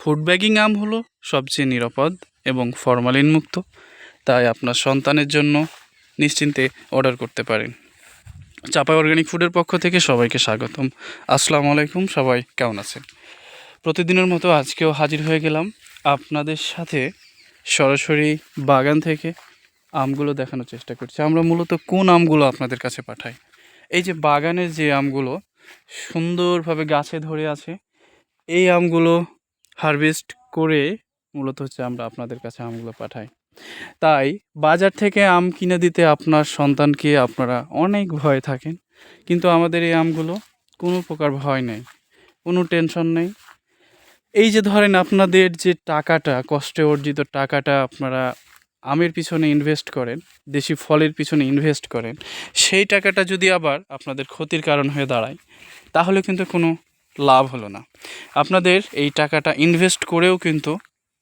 Food bagging আম হলো সবচেয়ে নিরাপদ এবং ফরমালিন মুক্ত, তাই আপনার সন্তানের জন্য নিশ্চিন্তে অর্ডার করতে পারেন। চাপাই অর্গানিক ফুডের পক্ষ থেকে সবাইকে স্বাগতম। আসসালামু আলাইকুম, সবাই কেমন আছেন? প্রতিদিনের মতো আজকেও হাজির হয়ে গেলাম আপনাদের সাথে। সরাসরি বাগান থেকে আমগুলো দেখানোর চেষ্টা করছি। আমরা মূলত কোন আমগুলো আপনাদের কাছে পাঠাই। এই যে বাগানের যে আমগুলো সুন্দরভাবে গাছে ধরে আছে, এই আমগুলো হারভেস্ট করে মূলত হচ্ছে আমরা আপনাদের কাছে আমগুলো পাঠাই। তাই বাজার থেকে আম কিনে দিতে আপনার সন্তানকে আপনারা অনেক ভয় থাকেন, কিন্তু আমাদের এই আমগুলো কোনো প্রকার ভয় নেই, কোনো টেনশন নেই। এই যে ধরেন আপনাদের যে টাকাটা, কষ্টে অর্জিত টাকাটা আপনারা আমের পিছনে ইনভেস্ট করেন, দেশি ফলের পিছনে ইনভেস্ট করেন, সেই টাকাটা যদি আবার আপনাদের ক্ষতির কারণ হয়ে দাঁড়ায়, তাহলে কিন্তু কোনো লাভ হলো না। আপনাদের এই টাকাটা ইনভেস্ট করেও কিন্তু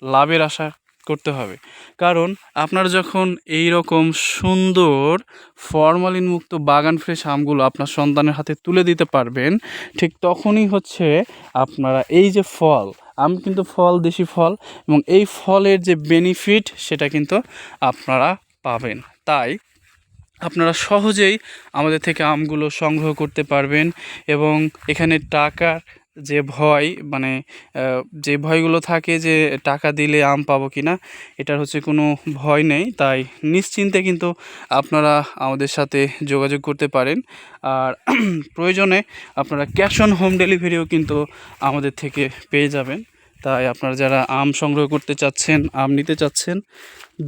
লাভের আশা করতে হবে, কারণ আপনারা যখন এই রকম সুন্দর ফরমালিন মুক্ত বাগান ফ্রেশ আমগুলো আপনার সন্তানের হাতে তুলে দিতে পারবেন, ঠিক তখনই হচ্ছে আপনারা এই যে ফল, আম কিন্তু ফল, দেশি ফল, এবং এই ফলের যে বেনিফিট সেটা কিন্তু আপনারা পাবেন। তাই আপনারা সহজেই আমাদের থেকে আমগুলো সংগ্রহ করতে পারবেন, এবং এখানে টাকার যে ভয়, মানে যে ভয়গুলো থাকে যে টাকা দিলে আম পাবো কি না, এটার হচ্ছে কোনো ভয় নেই। তাই নিশ্চিন্তে কিন্তু আপনারা আমাদের সাথে যোগাযোগ করতে পারেন। আর প্রয়োজনে আপনারা ক্যাশ অন হোম ডেলিভারিও কিন্তু আমাদের থেকে পেয়ে যাবেন। তাই আপনারা যারা আম সংগ্রহ করতে চাচ্ছেন, আম নিতে চাচ্ছেন,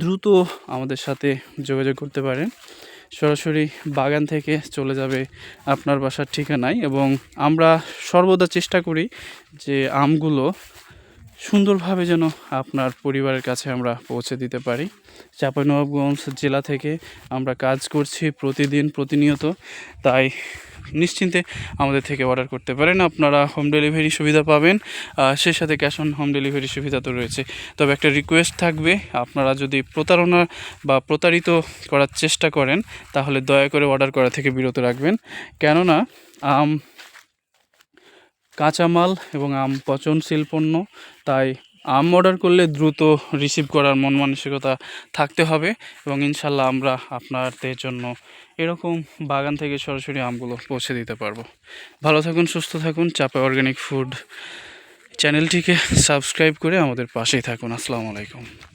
দ্রুত আমাদের সাথে যোগাযোগ করতে পারেন। সরাসরি বাগান থেকে চলে যাবে আপনার বাসার ঠিকানায়, এবং আমরা সর্বদা চেষ্টা করি যে আমগুলো সুন্দরভাবে যেন আপনার পরিবারের কাছে আমরা পৌঁছে দিতে পারি। চাঁপাইনবাবগঞ্জ জেলা থেকে আমরা কাজ করছি প্রতিদিন, প্রতিনিয়ত। তাই নিশ্চিন্তে আমাদের থেকে অর্ডার করতে পারেন। আপনারা হোম ডেলিভারি সুবিধা পাবেন, সেই সাথে ক্যাশ অন হোম ডেলিভারি সুবিধা তো রয়েছে। তবে একটা রিকোয়েস্ট থাকবে, আপনারা যদি প্রতারণা বা প্রতারিত করার চেষ্টা করেন, তাহলে দয়া করে অর্ডার করা থেকে বিরত রাখবেন। কেননা আম কাঁচামাল এবং আম পচনশীল পণ্য, তাই আম অর্ডার করলে দ্রুত রিসিভ করার মন মানসিকতা থাকতে হবে, এবং ইনশাল্লাহ আমরা আপনাদের জন্য এরকম বাগান থেকে সরাসরি আমগুলো পৌঁছে দিতে পারবো। ভালো থাকুন, সুস্থ থাকুন। চাপাই অর্গানিক ফুড চ্যানেলটিকে সাবস্ক্রাইব করে আমাদের পাশেই থাকুন। আসসালামু আলাইকুম।